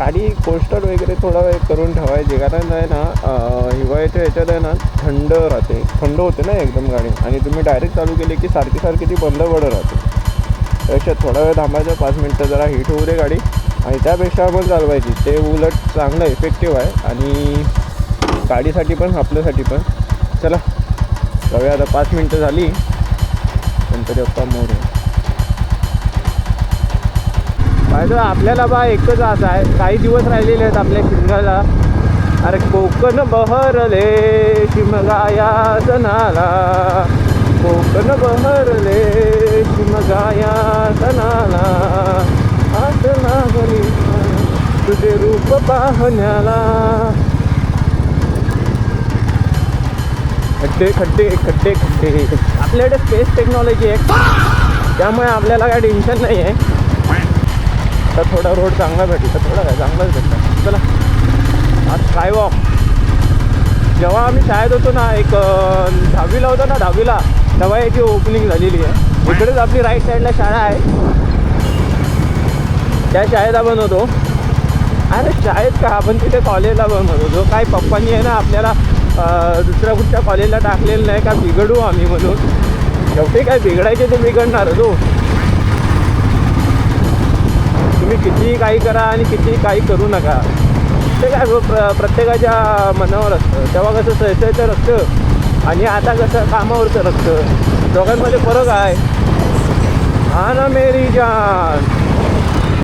गाडी कोस्टर वगैरे थोडा वेळ करून ठेवायची, कारण आहे ना हिवाळ्याच्या ह्याच्यात आहे ना थंड राहते, थंड होते ना एकदम गाडी, आणि तुम्ही डायरेक्ट चालू केली की सारखी सारखी ती बंद पडत राहते. त्यापेक्षा थोडा वेळ थांबायचं, 5 मिनटं जरा हीट होऊ दे गाडी, आणि त्यापेक्षा आपण चालवायची. ते उलट चांगलं इफेक्टिव्ह आहे आणि गाडीसाठी पण आपल्यासाठी पण. चला जाऊया आता, 5 मिनटं झाली नंतर अप्पा मोड. पाहिजे आपल्याला बा एकच असं आहे, काही दिवस राहिलेले आहेत आपल्या शिमग्याला. अरे कोकण बहरले शिमगाया सणाला, कोकण बहरले शिमगाया सणाला, आस लागली तुझे रूप पाहण्याला. खड्डे खड्डे खड्डे खड्डे. आपल्याकडे स्पेस टेक्नॉलॉजी आहे, त्यामुळे आपल्याला काय टेन्शन नाही आहे. तर थोडा रोड चांगला भेटला, थोडा काय चांगलाच भेटला. चला आज स्कायवॉक. जेव्हा आम्ही शाळेत होतो ना, एक 10वीला होतो ना, 10वीला, तेव्हा याची ओपनिंग झालेली आहे. इकडेच आपली राईट साईडला शाळा आहे, त्या शाळेत आपण होतो. अरे शाळेत का, आपण तिथे कॉलेजला बनवतो. जो काही पप्पांनी आहे ना आपल्याला दुसऱ्या कुठच्या कॉलेजला टाकलेलं नाही का बिघडू आम्ही म्हणून. शेवटी काय बिघडायचे ते बिघडणारच हो. तुम्ही कितीही काही करा आणि कितीही काही करू नका, ते काय प्रत्येकाच्या मनावर असतं. तेव्हा कसं सहसायचं असतं आणि आता कसं कामावरचं असतं, दोघांमध्ये फरक आहे. हा ना मेरी जान.